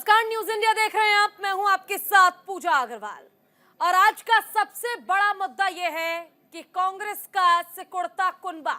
नमस्कार, news India देख रहे हैं आप। मैं हूं आपके साथ पूजा अग्रवाल और आज का सबसे बड़ा मुद्दा यह है कि कांग्रेस का सिकुड़ता कुनबा।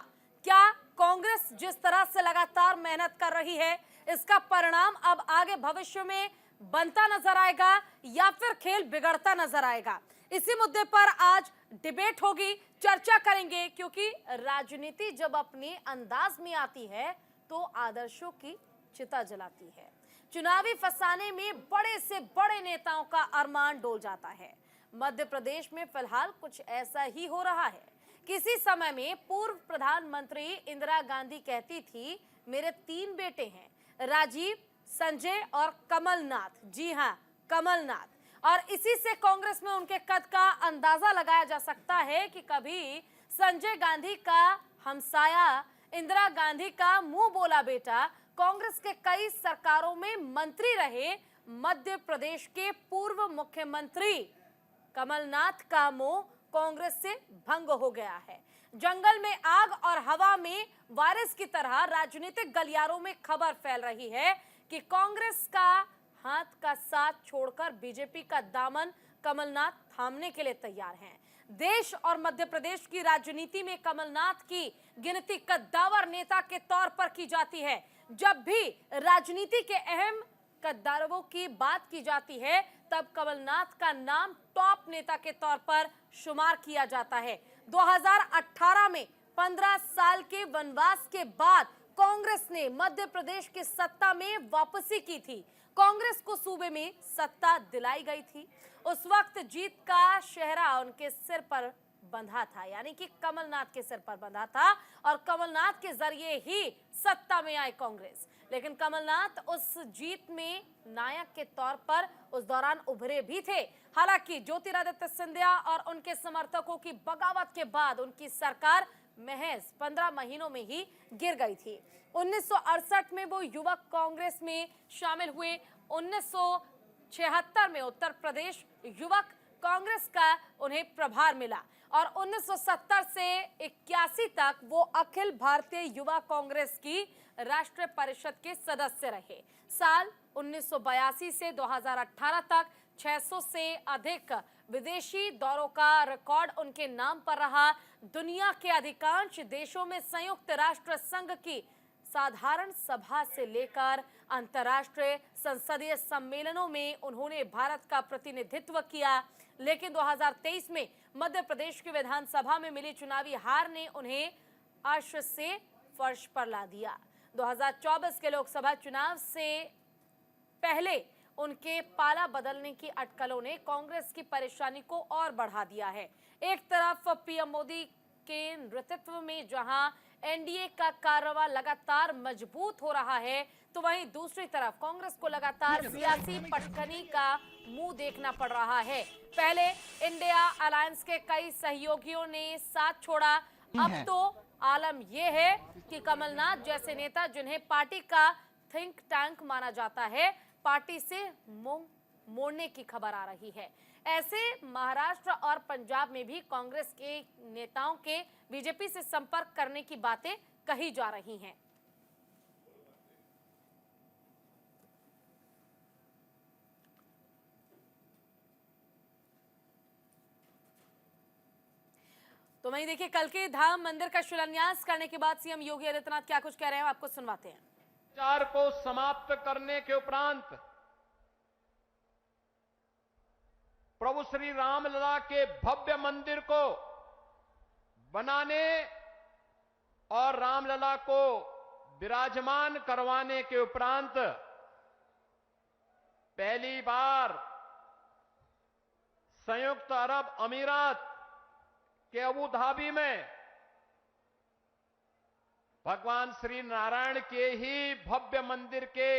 क्या कांग्रेस जिस तरह से लगातार मेहनत कर रही है, इसका परिणाम अब आगे भविष्य में बनता नजर आएगा या फिर खेल बिगड़ता नजर आएगा? इसी मुद्दे पर आज डिबेट होगी, चर्चा करेंगे, क्योंकि राजनीति जब अपने अंदाज में आती है तो आदर्शों की चिता जलाती है। चुनावी फसाने में बड़े से बड़े नेताओं का अरमान डोल जाता है। मध्य प्रदेश में फिलहाल कुछ ऐसा ही हो रहा है। किसी समय में पूर्व प्रधानमंत्री इंदिरा गांधी कहती थी, मेरे 3 बेटे हैं, राजीव, संजय और कमलनाथ। जी हां, कमलनाथ। और इसी से कांग्रेस में उनके कद का अंदाजा लगाया जा सकता है कि कभी संजय गांधी का हमसाया, इंदिरा गांधी का मुंह बोला बेटा, कांग्रेस के कई सरकारों में मंत्री रहे मध्य प्रदेश के पूर्व मुख्यमंत्री कमलनाथ का मोह कांग्रेस से भंग हो गया है। जंगल में आग और हवा में वायरस की तरह राजनीतिक गलियारों में खबर फैल रही है कि कांग्रेस का हाथ का साथ छोड़कर बीजेपी का दामन कमलनाथ थामने के लिए तैयार हैं। देश और मध्य प्रदेश की राजनीति में कमलनाथ की गिनती कद्दावर नेता के तौर पर की जाती है। जब भी राजनीति के अहम कद्दावरों की बात की जाती है, तब कमलनाथ का नाम टॉप नेता के तौर पर शुमार किया जाता है। 2018 में 15 साल के वनवास के बाद कांग्रेस ने मध्य प्रदेश की सत्ता में वापसी की थी। कांग्रेस को सूबे में सत्ता दिलाई गई थी। उस वक्त जीत का सेहरा उनके सिर पर बंधा था, यानी कि कमलनाथ के सिर पर बंधा था और कमलनाथ के जरिए ही सत्ता में आई कांग्रेस। लेकिन कमलनाथ उस जीत में नायक के तौर पर उस दौरान उभरे भी थे। हालांकि ज्योतिरादित्य सिंधिया और उनके समर्थकों की बगावत के बाद उनकी सरकार महज 15 महीनों में ही गिर गई थी। 1968 में वो युवक कांग्रेस में शामिल हुए। 1976 में उत्तर प्रदेश युवक कांग्रेस का उन्हें प्रभार मिला और 1970 से 81 तक वो अखिल भारतीय युवा कांग्रेस की राष्ट्रीय परिषद के सदस्य रहे। साल 1982 से 2018 तक 600 से अधिक विदेशी दौरों का रिकॉर्ड उनके नाम पर रहा। दुनिया के अधिकांश देशों में संयुक्त राष्ट्र संघ की साधारण सभा से लेकर अंतर्राष्ट्रीय संसदीय सम्मेलनों में उन्होंने भारत का प्रतिनिधित्व किया। लेकिन 2023 में मध्य प्रदेश की विधानसभा में मिली चुनावी हार ने उन्हें अर्श से फर्श पर ला दिया। 2024 के लोकसभा चुनाव से पहले उनके पाला बदलने की अटकलों ने कांग्रेस की परेशानी को और बढ़ा दिया है। एक तरफ पीएम मोदी के नेतृत्व में जहां एनडीए का कारवां लगातार मजबूत हो रहा है, तो वहीं दूसरी तरफ कांग्रेस को लगातार सियासी पटखनी का मुंह देखना पड़ रहा है। पहले इंडिया अलायंस के कई सहयोगियों ने साथ छोड़ा, अब तो आलम यह है कि कमलनाथ जैसे नेता, जिन्हें पार्टी का थिंक टैंक माना जाता है, पार्टी से मुंह मोड़ने की खबर आ रही है। ऐसे महाराष्ट्र और पंजाब में भी कांग्रेस के नेताओं के बीजेपी से संपर्क करने की बातें कही जा रही हैं। तो वहीं देखिए, कल के धाम मंदिर का शिलान्यास करने के बाद सीएम योगी आदित्यनाथ क्या कुछ कह रहे हैं, आपको सुनवाते हैं। विचार को समाप्त करने के उपरांत प्रभु श्री रामलला के भव्य मंदिर को बनाने और रामलला को विराजमान करवाने के उपरांत पहली बार संयुक्त अरब अमीरात के अबू धाबी में भगवान श्री नारायण के ही भव्य मंदिर के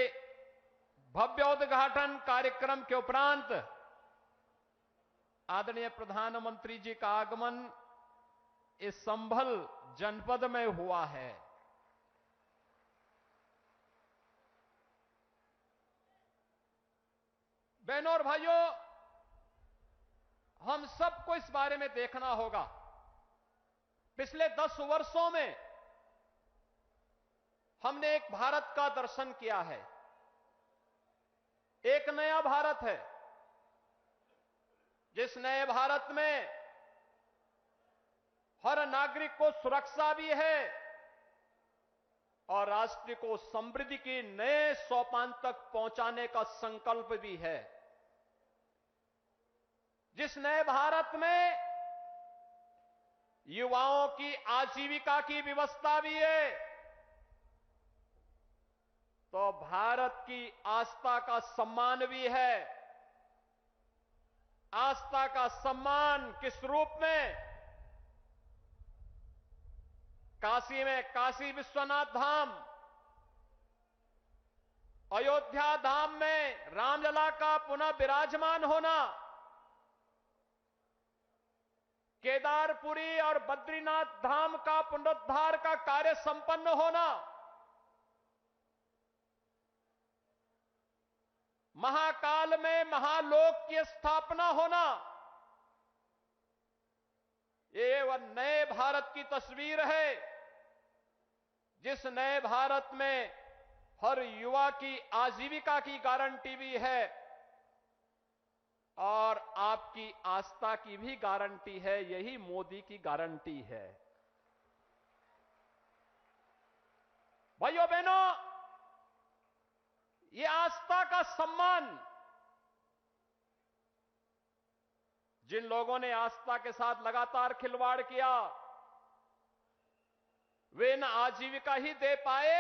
भव्य उद्घाटन कार्यक्रम के उपरांत आदरणीय प्रधानमंत्री जी का आगमन इस संभल जनपद में हुआ है। बहनों और भाइयों, हम सबको इस बारे में देखना होगा। पिछले 10 वर्षों में हमने एक भारत का दर्शन किया है। एक नया भारत है, जिस नए भारत में हर नागरिक को सुरक्षा भी है और राष्ट्र को समृद्धि की नए सोपान तक पहुंचाने का संकल्प भी है। जिस नए भारत में युवाओं की आजीविका की व्यवस्था भी है, तो भारत की आस्था का सम्मान भी है। आस्था का सम्मान किस रूप में? काशी में काशी विश्वनाथ धाम, अयोध्या धाम में रामलला का पुनः विराजमान होना, केदारपुरी और बद्रीनाथ धाम का पुनरुद्धार का कार्य संपन्न होना, महाकाल में महालोक की स्थापना होना, ये वह नए भारत की तस्वीर है, जिस नए भारत में हर युवा की आजीविका की गारंटी भी है और आपकी आस्था की भी गारंटी है। यही मोदी की गारंटी है। भाइयों बहनों, ये आस्था का सम्मान जिन लोगों ने आस्था के साथ लगातार खिलवाड़ किया, वे न आजीविका ही दे पाए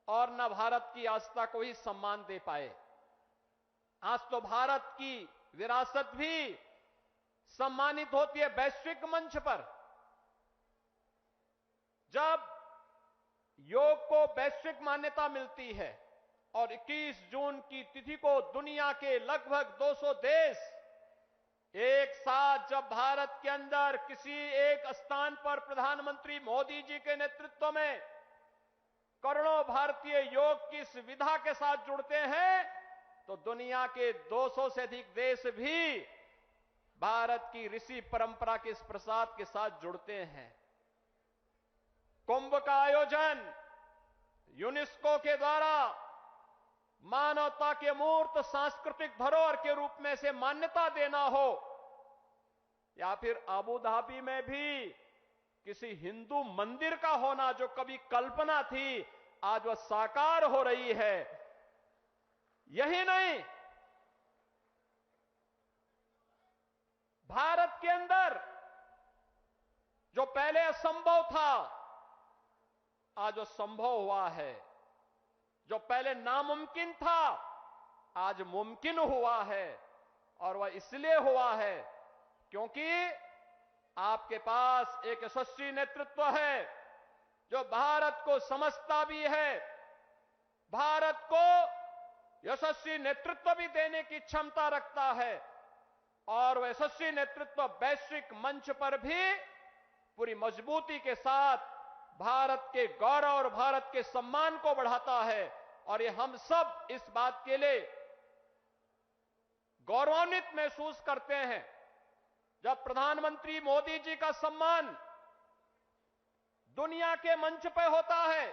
और न भारत की आस्था को ही सम्मान दे पाए। आज तो भारत की विरासत भी सम्मानित होती है वैश्विक मंच पर। जब योग को वैश्विक मान्यता मिलती है और 21 जून की तिथि को दुनिया के लगभग 200 देश एक साथ जब भारत के अंदर किसी एक स्थान पर प्रधानमंत्री मोदी जी के नेतृत्व में करोड़ों भारतीय योग की इस विधा के साथ जुड़ते हैं, तो दुनिया के 200 से अधिक देश भी भारत की ऋषि परंपरा के इस प्रसाद के साथ जुड़ते हैं। कुंभ का आयोजन यूनेस्को के द्वारा मानवता के मूर्त सांस्कृतिक धरोहर के रूप में से मान्यता देना हो, या फिर अबू धाबी में भी किसी हिंदू मंदिर का होना, जो कभी कल्पना थी आज वह साकार हो रही है। यही नहीं, भारत के अंदर जो पहले असंभव था आज वो संभव हुआ है। जो पहले नामुमकिन था आज मुमकिन हुआ है, और वह इसलिए हुआ है क्योंकि आपके पास एक यशस्वी नेतृत्व है जो भारत को समझता भी है, भारत को यशस्वी नेतृत्व भी देने की क्षमता रखता है, और वह यशस्वी नेतृत्व वैश्विक मंच पर भी पूरी मजबूती के साथ भारत के गौरव और भारत के सम्मान को बढ़ाता है। और ये हम सब इस बात के लिए गौरवान्वित महसूस करते हैं जब प्रधानमंत्री मोदी जी का सम्मान दुनिया के मंच पर होता है।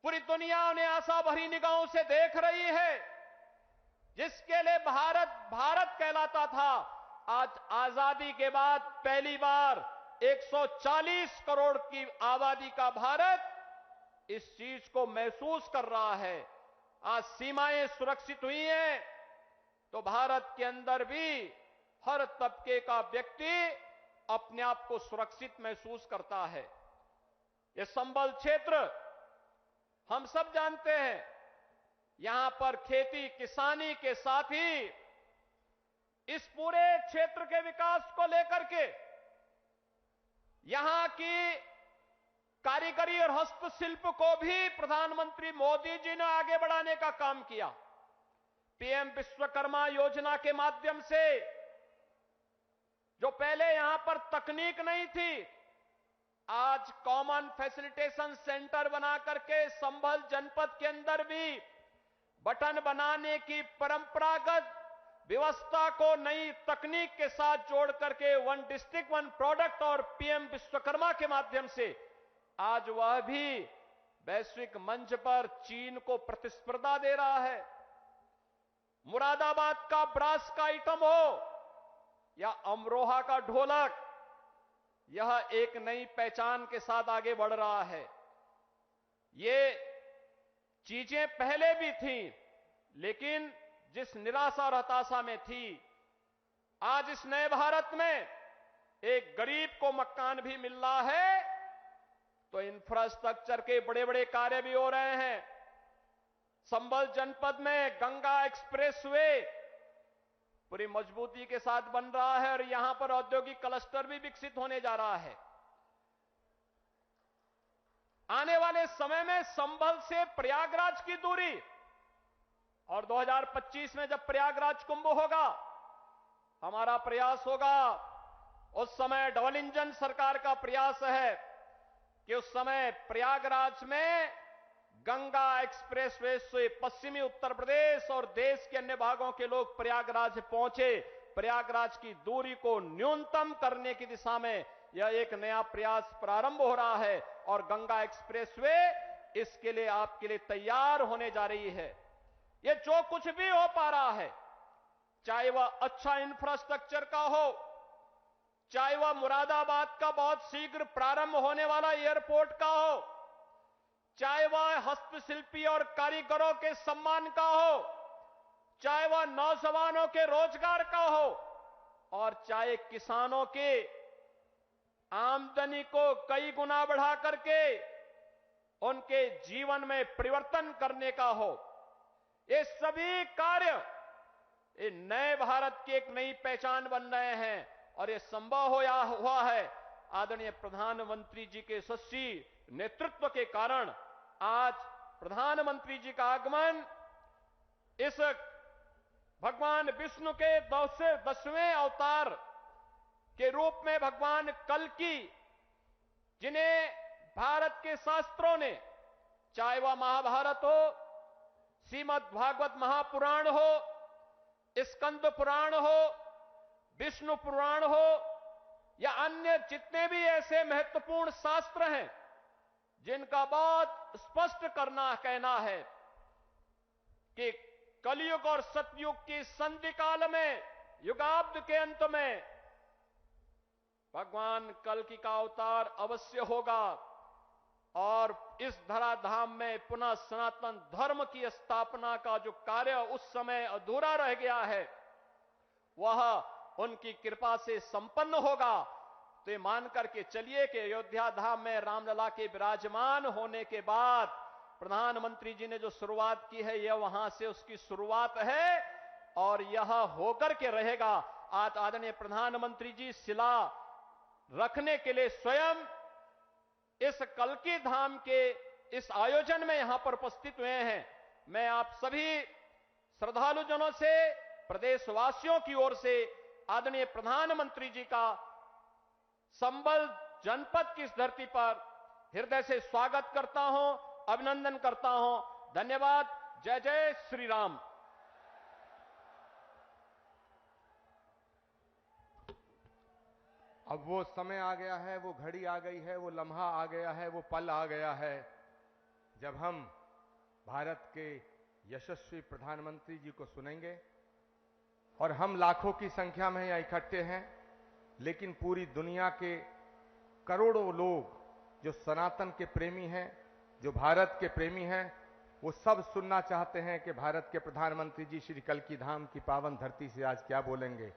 पूरी दुनिया उन्हें आशा भरी निगाहों से देख रही है। जिसके लिए भारत भारत कहलाता था, आज आजादी के बाद पहली बार 140 करोड़ की आबादी का भारत इस चीज को महसूस कर रहा है। आज सीमाएं सुरक्षित हुई हैं, तो भारत के अंदर भी हर तबके का व्यक्ति अपने आप को सुरक्षित महसूस करता है। ये संबल क्षेत्र हम सब जानते हैं, यहां पर खेती किसानी के साथ ही इस पूरे क्षेत्र के विकास को लेकर के यहां की कारीगरी और हस्तशिल्प को भी प्रधानमंत्री मोदी जी ने आगे बढ़ाने का काम किया। पीएम विश्वकर्मा योजना के माध्यम से जो पहले यहां पर तकनीक नहीं थी, आज कॉमन फैसिलिटेशन सेंटर बना करके संभल जनपद के अंदर भी बटन बनाने की परंपरागत व्यवस्था को नई तकनीक के साथ जोड़ करके वन डिस्ट्रिक्ट वन प्रोडक्ट और पीएम विश्वकर्मा के माध्यम से आज वह भी वैश्विक मंच पर चीन को प्रतिस्पर्धा दे रहा है। मुरादाबाद का ब्रास का आइटम हो या अमरोहा का ढोलक, यह एक नई पहचान के साथ आगे बढ़ रहा है। ये चीजें पहले भी थीं, लेकिन जिस निराशा और हताशा में थी, आज इस नए भारत में एक गरीब को मकान भी मिल रहा है, तो इंफ्रास्ट्रक्चर के बड़े बड़े कार्य भी हो रहे हैं। संभल जनपद में गंगा एक्सप्रेसवे पूरी मजबूती के साथ बन रहा है और यहां पर औद्योगिक क्लस्टर भी विकसित होने जा रहा है। आने वाले समय में संभल से प्रयागराज की दूरी, और 2025 में जब प्रयागराज कुंभ होगा, हमारा प्रयास होगा, उस समय डबल इंजन सरकार का प्रयास है कि उस समय प्रयागराज में गंगा एक्सप्रेसवे से पश्चिमी उत्तर प्रदेश और देश के अन्य भागों के लोग प्रयागराज पहुंचे। प्रयागराज की दूरी को न्यूनतम करने की दिशा में यह एक नया प्रयास प्रारंभ हो रहा है और गंगा एक्सप्रेसवे इसके लिए आपके लिए तैयार होने जा रही है। यह जो कुछ भी हो पा रहा है, चाहे वह अच्छा इंफ्रास्ट्रक्चर का हो, चाहे वह मुरादाबाद का बहुत शीघ्र प्रारंभ होने वाला एयरपोर्ट का हो, चाहे वह हस्तशिल्पी और कारीगरों के सम्मान का हो, चाहे वह नौजवानों के रोजगार का हो, और चाहे किसानों के आमदनी को कई गुना बढ़ा करके उनके जीवन में परिवर्तन करने का हो। ये सभी कार्य ये नए भारत की एक नई पहचान बन रहे हैं और ये संभव हुआ है आदरणीय प्रधानमंत्री जी के यशस्वी नेतृत्व के कारण। आज प्रधानमंत्री जी का आगमन इस भगवान विष्णु के 10वें अवतार के रूप में भगवान कल्कि, जिन्हें भारत के शास्त्रों ने, चाहे वह महाभारत हो, श्रीमद् भागवत महापुराण हो, स्कंद पुराण हो, विष्णु पुराण हो या अन्य जितने भी ऐसे महत्वपूर्ण शास्त्र हैं जिनका बहुत स्पष्ट कहना है कि कलयुग और सतयुग की संधि काल में, युगाब्द के अंत में भगवान कल्कि का अवतार अवश्य होगा और इस धराधाम में पुनः सनातन धर्म की स्थापना का जो कार्य उस समय अधूरा रह गया है, वह उनकी कृपा से संपन्न होगा। तो ये मान करके चलिए कि अयोध्या धाम में रामलला के विराजमान होने के बाद प्रधानमंत्री जी ने जो शुरुआत की है, यह वहां से उसकी शुरुआत है और यह होकर के रहेगा। आज आदरणीय प्रधानमंत्री जी शिला रखने के लिए स्वयं इस कल्कि धाम के इस आयोजन में यहां पर उपस्थित हुए हैं। मैं आप सभी श्रद्धालुजनों से, प्रदेशवासियों की ओर से आदरणीय प्रधानमंत्री जी का संभल जनपद की इस धरती पर हृदय से स्वागत करता हूं, अभिनंदन करता हूं। धन्यवाद। जय जय श्री राम। अब वो समय आ गया है, वो घड़ी आ गई है, वो लम्हा आ गया है, वो पल आ गया है जब हम भारत के यशस्वी प्रधानमंत्री जी को सुनेंगे। और हम लाखों की संख्या में यहाँ इकट्ठे हैं, लेकिन पूरी दुनिया के करोड़ों लोग जो सनातन के प्रेमी हैं, जो भारत के प्रेमी हैं, वो सब सुनना चाहते हैं कि भारत के प्रधानमंत्री जी श्री कल्कि धाम की पावन धरती से आज क्या बोलेंगे।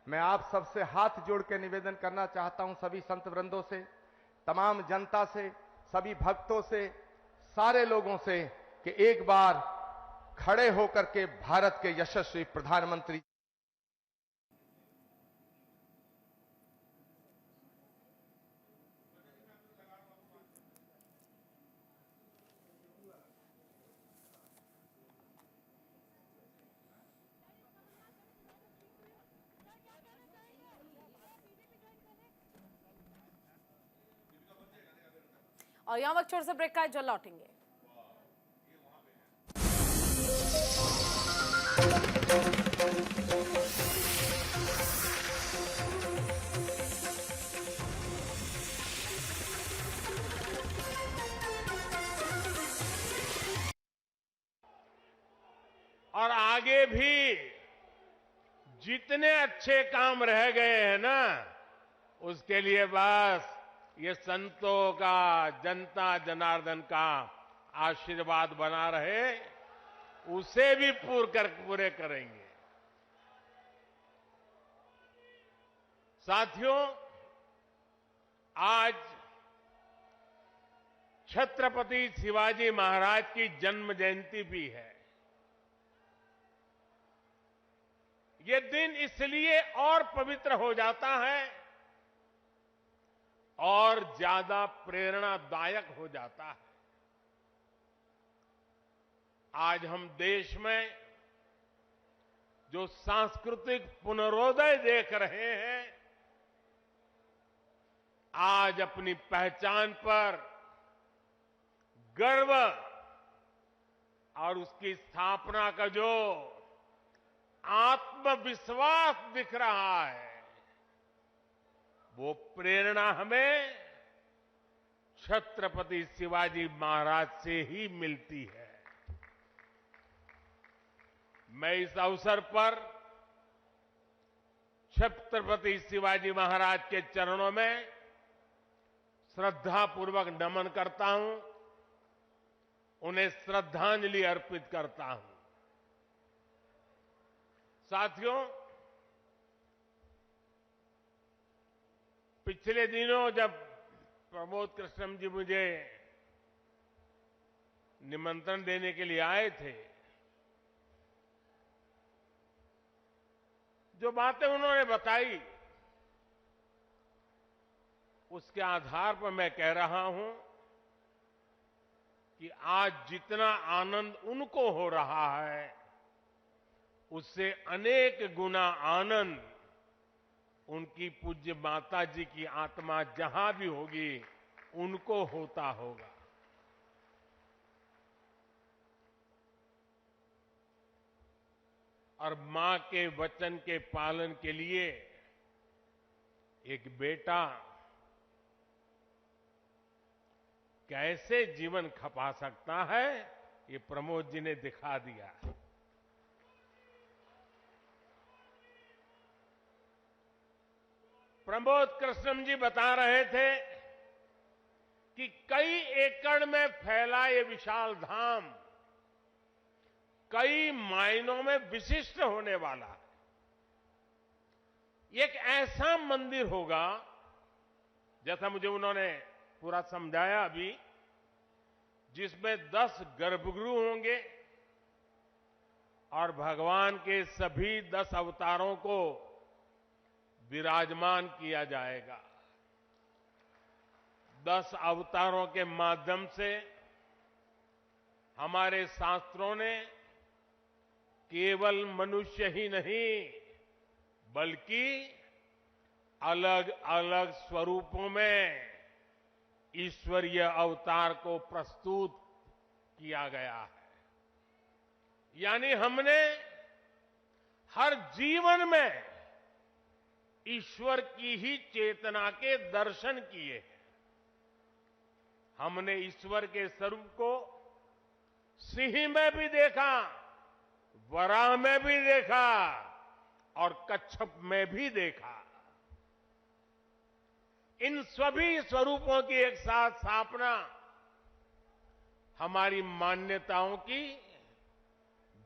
मैं आप सबसे हाथ जोड़ के निवेदन करना चाहता हूं, सभी संत वृंदों से, तमाम जनता से, सभी भक्तों से, सारे लोगों से, कि एक बार खड़े होकर के भारत के यशस्वी प्रधानमंत्री और यहां वक्त छोड़ से ब्रेक का जल लौटेंगे। और आगे आगे भी जितने अच्छे काम रह गए हैं ना, उसके लिए बस ये संतों का, जनता जनार्दन का आशीर्वाद बना रहे, उसे भी पूरे करेंगे। साथियों, आज छत्रपति शिवाजी महाराज की जन्म जयंती भी है। ये दिन इसलिए और पवित्र हो जाता है और ज्यादा प्रेरणादायक हो जाता है। आज हम देश में जो सांस्कृतिक पुनरोदय देख रहे हैं, आज अपनी पहचान पर गर्व और उसकी स्थापना का जो आत्मविश्वास दिख रहा है, वो प्रेरणा हमें छत्रपति शिवाजी महाराज से ही मिलती है। मैं इस अवसर पर छत्रपति शिवाजी महाराज के चरणों में श्रद्धापूर्वक नमन करता हूं, उन्हें श्रद्धांजलि अर्पित करता हूं। साथियों, पिछले दिनों जब प्रमोद कृष्णम जी मुझे निमंत्रण देने के लिए आए थे, जो बातें उन्होंने बताई, उसके आधार पर मैं कह रहा हूं कि आज जितना आनंद उनको हो रहा है, उससे अनेक गुना आनंद उनकी पूज्य माता जी की आत्मा जहां भी होगी, उनको होता होगा। और मां के वचन के पालन के लिए एक बेटा कैसे जीवन खपा सकता है, ये प्रमोद जी ने दिखा दिया। प्रमोद कृष्णम जी बता रहे थे कि कई एकड़ में फैला ये विशाल धाम कई मायनों में विशिष्ट होने वाला है। एक ऐसा मंदिर होगा, जैसा मुझे उन्होंने पूरा समझाया अभी, जिसमें 10 गर्भगृह होंगे और भगवान के सभी 10 अवतारों को विराजमान किया जाएगा। 10 अवतारों के माध्यम से हमारे शास्त्रों ने केवल मनुष्य ही नहीं, बल्कि अलग अलग स्वरूपों में ईश्वरीय अवतार को प्रस्तुत किया गया है। यानी हमने हर जीवन में ईश्वर की ही चेतना के दर्शन किए हैं। हमने ईश्वर के स्वरूप को सिंह में भी देखा, वराह में भी देखा और कच्छप में भी देखा। इन सभी स्वरूपों की एक साथ स्थापना हमारी मान्यताओं की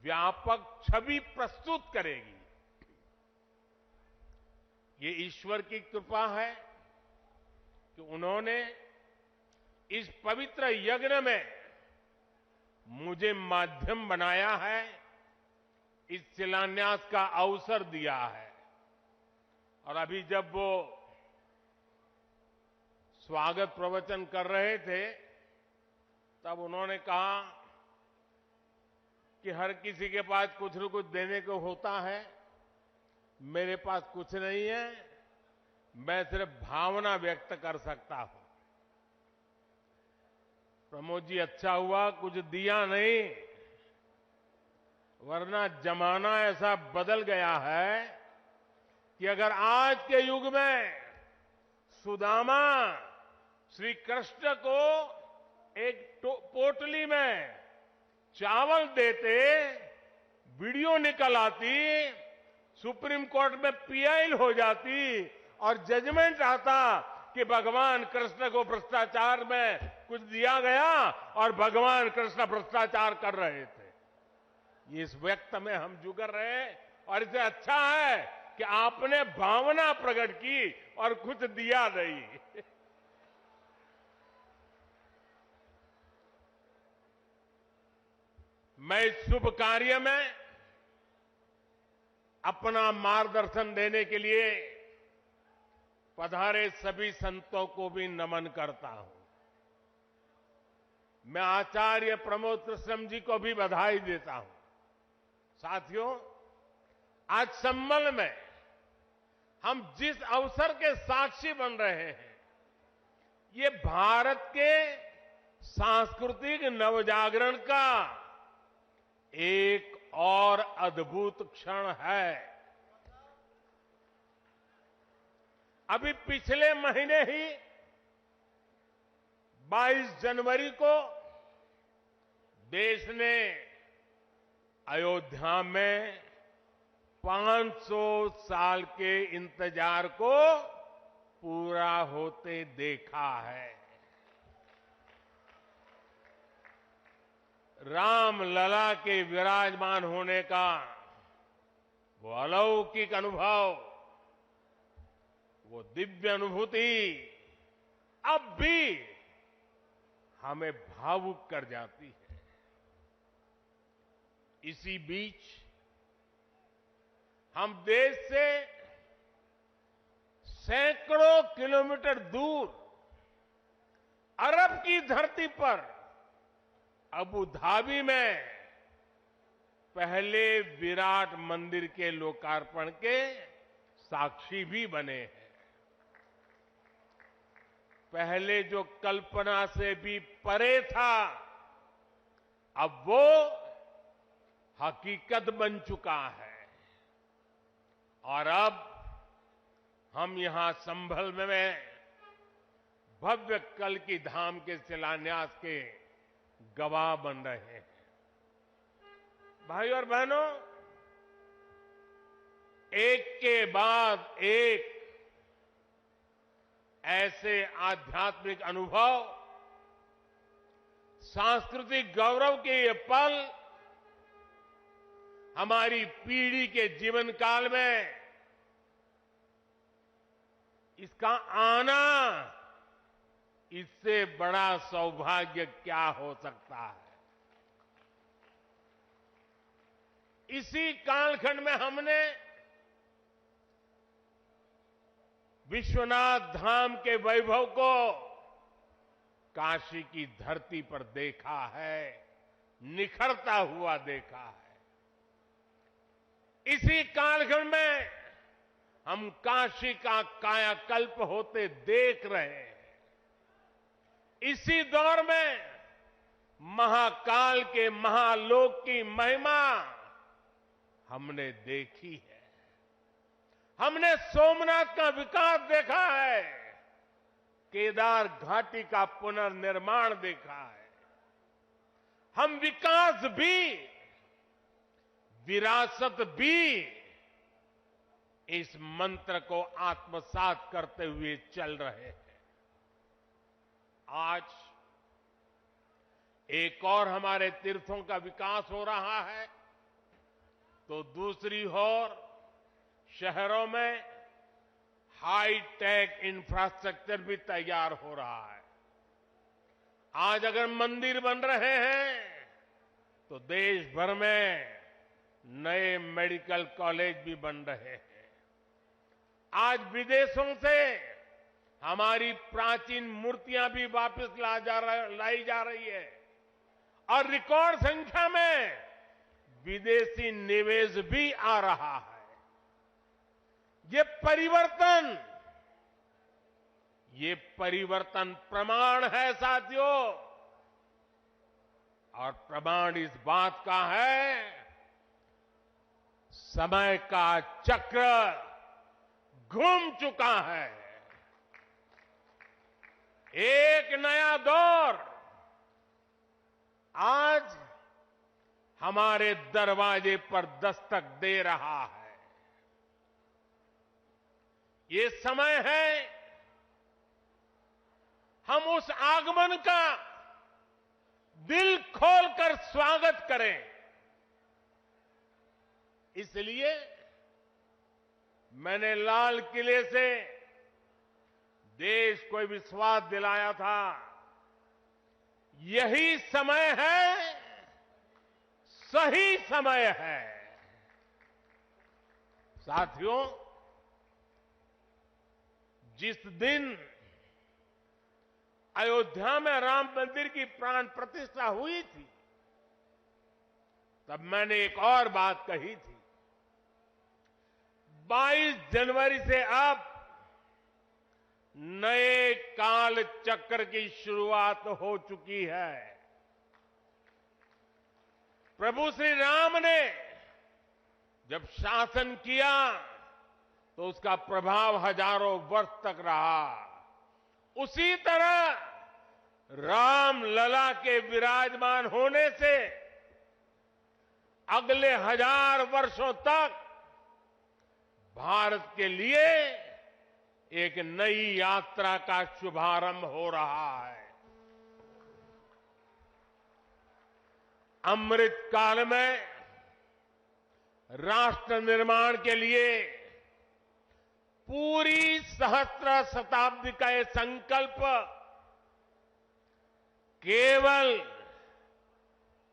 व्यापक छवि प्रस्तुत करेगी। ये ईश्वर की कृपा है कि उन्होंने इस पवित्र यज्ञ में मुझे माध्यम बनाया है, इस शिलान्यास का अवसर दिया है। और अभी जब वो स्वागत प्रवचन कर रहे थे, तब उन्होंने कहा कि हर किसी के पास कुछ न कुछ देने को होता है, मेरे पास कुछ नहीं है, मैं सिर्फ भावना व्यक्त कर सकता हूं। प्रमोद जी, अच्छा हुआ कुछ दिया नहीं, वरना जमाना ऐसा बदल गया है कि अगर आज के युग में सुदामा श्री कृष्ण को एक पोटली में चावल देते, वीडियो निकल आती, सुप्रीम कोर्ट में पीआई हो जाती और जजमेंट आता कि भगवान कृष्ण को भ्रष्टाचार में कुछ दिया गया और भगवान कृष्ण भ्रष्टाचार कर रहे थे। इस व्यक्त में हम जुगर रहे और इससे अच्छा है कि आपने भावना प्रकट की और कुछ दिया नहीं। मैं इस शुभ कार्य में अपना मार्गदर्शन देने के लिए पधारे सभी संतों को भी नमन करता हूं। मैं आचार्य प्रमोद कृष्णम जी को भी बधाई देता हूं। साथियों, आज संबल में हम जिस अवसर के साक्षी बन रहे हैं, ये भारत के सांस्कृतिक नवजागरण का एक और अद्भुत क्षण है। अभी पिछले महीने ही 22 जनवरी को देश ने अयोध्या में 500 साल के इंतजार को पूरा होते देखा है। राम लला के विराजमान होने का वो अलौकिक अनुभव, वो दिव्य अनुभूति अब भी हमें भावुक कर जाती है। इसी बीच हम देश से सैकड़ों किलोमीटर दूर अरब की धरती पर अबू धाबी में पहले विराट मंदिर के लोकार्पण के साक्षी भी बने हैं। पहले जो कल्पना से भी परे था, अब वो हकीकत बन चुका है। और अब हम यहां संभल में भव्य कल की धाम के शिलान्यास के गवाह बन रहे हैं। भाई और बहनों, एक के बाद एक ऐसे आध्यात्मिक अनुभव, सांस्कृतिक गौरव के ये पल हमारी पीढ़ी के जीवन काल में इसका आना, इससे बड़ा सौभाग्य क्या हो सकता है। इसी कालखंड में हमने विश्वनाथ धाम के वैभव को काशी की धरती पर देखा है, निखरता हुआ देखा है। इसी कालखंड में हम काशी का कायाकल्प होते देख रहे हैं। इसी दौर में महाकाल के महालोक की महिमा हमने देखी है। हमने सोमनाथ का विकास देखा है, केदार घाटी का पुनर्निर्माण देखा है। हम विकास भी, विरासत भी इस मंत्र को आत्मसात करते हुए चल रहे हैं। आज एक और हमारे तीर्थों का विकास हो रहा है, तो दूसरी ओर शहरों में हाई टेक इंफ्रास्ट्रक्चर भी तैयार हो रहा है। आज अगर मंदिर बन रहे हैं, तो देश भर में नए मेडिकल कॉलेज भी बन रहे हैं। आज विदेशों से हमारी प्राचीन मूर्तियां भी वापस लाई जा रही है और रिकॉर्ड संख्या में विदेशी निवेश भी आ रहा है। ये परिवर्तन प्रमाण है साथियों, और प्रमाण इस बात का है, समय का चक्र घूम चुका है। एक नया दौर आज हमारे दरवाजे पर दस्तक दे रहा है। ये समय है हम उस आगमन का दिल खोलकर स्वागत करें। इसलिए मैंने लाल किले से देश को विश्वास दिलाया था, यही समय है, सही समय है। साथियों, जिस दिन अयोध्या में राम मंदिर की प्राण प्रतिष्ठा हुई थी, तब मैंने एक और बात कही थी। 22 जनवरी से अब नए काल चक्र की शुरुआत हो चुकी है। प्रभु श्री राम ने जब शासन किया तो उसका प्रभाव हजारों वर्ष तक रहा। उसी तरह राम लला के विराजमान होने से अगले 1000 वर्षों तक भारत के लिए एक नई यात्रा का शुभारंभ हो रहा है। अमृत काल में राष्ट्र निर्माण के लिए पूरी सहस्त्र शताब्दी का ये संकल्प केवल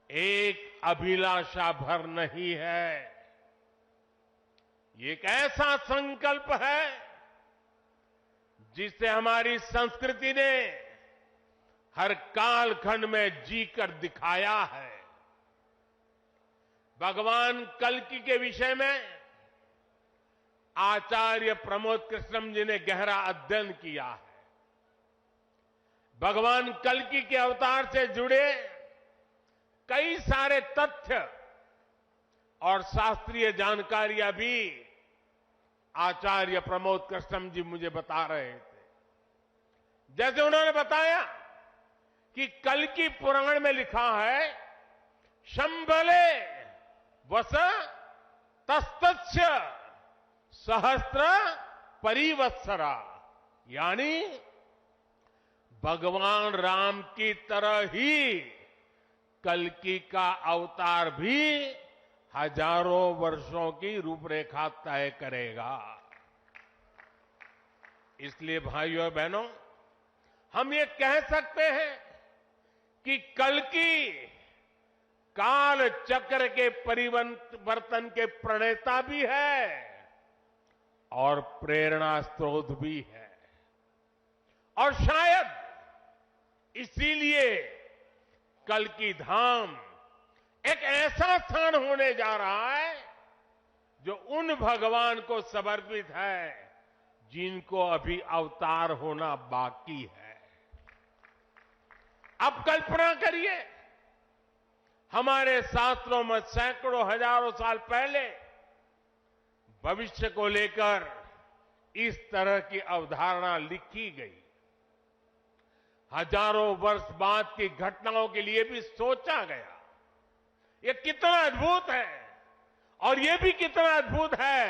एक अभिलाषा भर नहीं है, ये एक ऐसा संकल्प है जिसे हमारी संस्कृति ने हर कालखंड में जीकर दिखाया है। भगवान कल्कि के विषय में आचार्य प्रमोद कृष्णम जी ने गहरा अध्ययन किया है। भगवान कल्कि के अवतार से जुड़े कई सारे तथ्य और शास्त्रीय जानकारियां भी आचार्य प्रमोद कृष्णम जी मुझे बता रहे थे। जैसे उन्होंने बताया कि कल्कि पुराण में लिखा है, शंबले वस तस्तस्य सहस्त्र परिवत्सरा, यानी भगवान राम की तरह ही कल्कि का अवतार भी हजारों वर्षों की रूपरेखा तय करेगा। इसलिए भाइयों और बहनों, हम ये कह सकते हैं कि कल्कि काल चक्र के परिवर्तन के प्रणेता भी है और प्रेरणा स्रोत भी है। और शायद इसीलिए कल्कि धाम एक ऐसा स्थान होने जा रहा है जो उन भगवान को समर्पित है जिनको अभी अवतार होना बाकी है। अब कल्पना करिए, हमारे शास्त्रों में सैकड़ों हजारों साल पहले भविष्य को लेकर इस तरह की अवधारणा लिखी गई। हजारों वर्ष बाद की घटनाओं के लिए भी सोचा गया। ये कितना अद्भुत है, और ये भी कितना अद्भुत है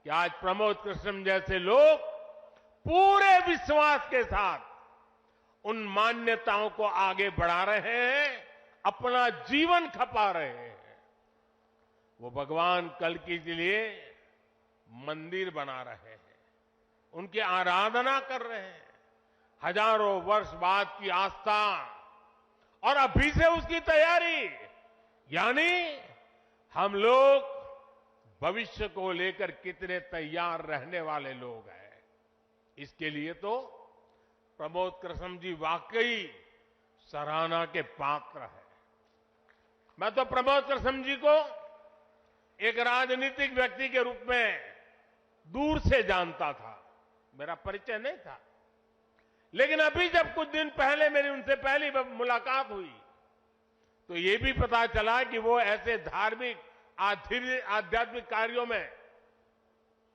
कि आज प्रमोद कृष्णम जैसे लोग पूरे विश्वास के साथ उन मान्यताओं को आगे बढ़ा रहे हैं, अपना जीवन खपा रहे हैं। वो भगवान कल्कि के लिए मंदिर बना रहे हैं, उनकी आराधना कर रहे हैं। हजारों वर्ष बाद की आस्था और अभी से उसकी तैयारी, यानी हम लोग भविष्य को लेकर कितने तैयार रहने वाले लोग हैं। इसके लिए तो प्रमोद कृष्णम जी वाकई सराहना के पात्र हैं। मैं तो प्रमोद कृष्णम जी को एक राजनीतिक व्यक्ति के रूप में दूर से जानता था, मेरा परिचय नहीं था। लेकिन अभी जब कुछ दिन पहले मेरी उनसे पहली मुलाकात हुई तो ये भी पता चला कि वो ऐसे धार्मिक आध्यात्मिक कार्यों में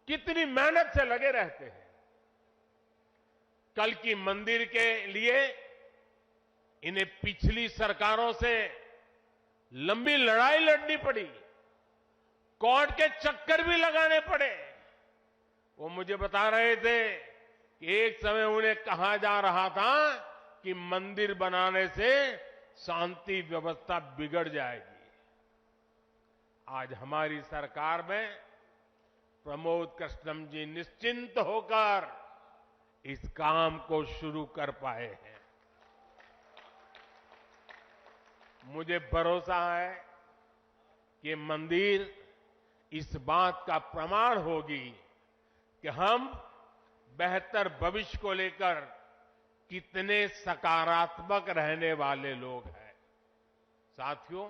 कितनी मेहनत से लगे रहते हैं। कल्कि मंदिर के लिए इन्हें पिछली सरकारों से लंबी लड़ाई लड़नी पड़ी, कोर्ट के चक्कर भी लगाने पड़े। वो मुझे बता रहे थे कि एक समय उन्हें कहा जा रहा था कि मंदिर बनाने से शांति व्यवस्था बिगड़ जाएगी। आज हमारी सरकार में प्रमोद कृष्णम जी निश्चिंत होकर इस काम को शुरू कर पाए हैं। मुझे भरोसा है कि मंदिर इस बात का प्रमाण होगी कि हम बेहतर भविष्य को लेकर कितने सकारात्मक रहने वाले लोग हैं। साथियों,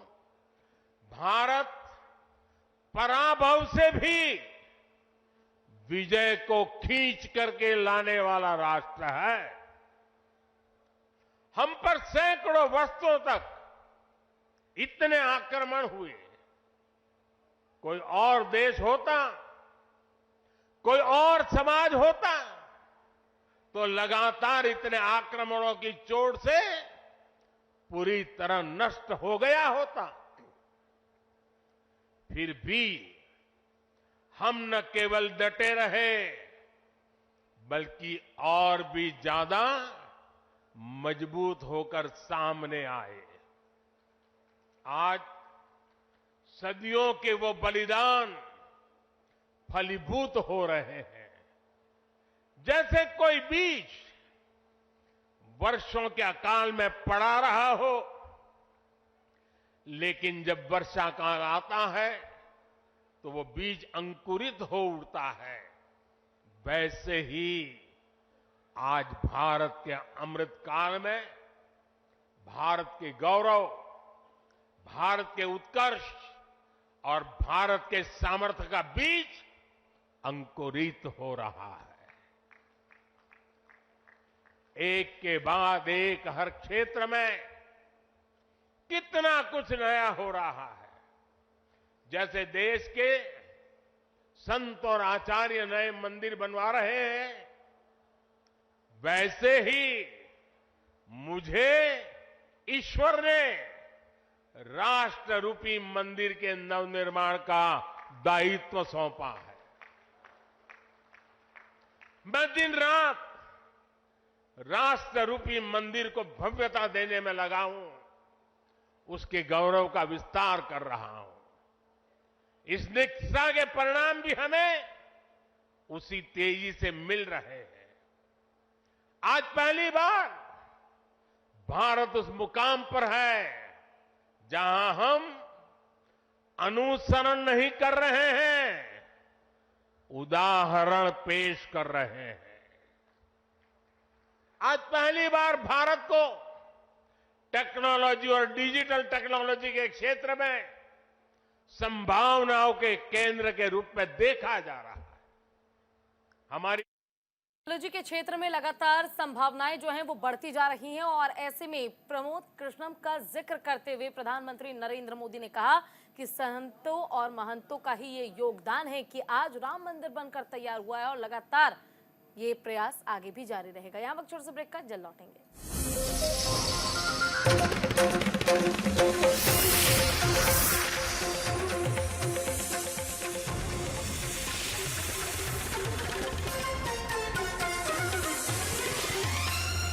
भारत पराभव से भी विजय को खींच करके लाने वाला राष्ट्र है। हम पर सैकड़ों वर्षों तक इतने आक्रमण हुए, कोई और देश होता, कोई और समाज होता तो लगातार इतने आक्रमणों की चोट से पूरी तरह नष्ट हो गया होता। फिर भी हम न केवल डटे रहे बल्कि और भी ज्यादा मजबूत होकर सामने आए। आज सदियों के वो बलिदान फलीभूत हो रहे हैं। जैसे कोई बीज वर्षों के अकाल में पड़ा रहा हो, लेकिन जब वर्षा काल आता है तो वो बीज अंकुरित हो उठता है। वैसे ही आज भारत के अमृत काल में भारत के गौरव, भारत के उत्कर्ष और भारत के सामर्थ्य का बीज अंकुरित हो रहा है। एक के बाद एक हर क्षेत्र में कितना कुछ नया हो रहा है। जैसे देश के संत और आचार्य नए मंदिर बनवा रहे हैं, वैसे ही मुझे ईश्वर ने राष्ट्र रूपी मंदिर के नवनिर्माण का दायित्व सौंपा है। मैं दिन रात राष्ट्र रूपी मंदिर को भव्यता देने में लगा हूं, उसके गौरव का विस्तार कर रहा हूं। इस निष्ठा के परिणाम भी हमें उसी तेजी से मिल रहे हैं। आज पहली बार भारत उस मुकाम पर है जहां हम अनुसरण नहीं कर रहे हैं, उदाहरण पेश कर रहे हैं। आज पहली बार भारत को टेक्नोलॉजी और डिजिटल टेक्नोलॉजी के क्षेत्र में संभावनाओं के केंद्र के रूप में देखा जा रहा है। हमारी टेक्नोलॉजी के क्षेत्र में लगातार संभावनाएं जो हैं वो बढ़ती जा रही हैं और ऐसे में प्रमोद कृष्णम का जिक्र करते हुए प्रधानमंत्री नरेंद्र मोदी ने कहा कि संतों और महंतों का ही ये योगदान है कि आज राम मंदिर बनकर तैयार हुआ है और लगातार ये प्रयास आगे भी जारी रहेगा। यहाँ वक्त छोटे से ब्रेक का, जल्द लौटेंगे।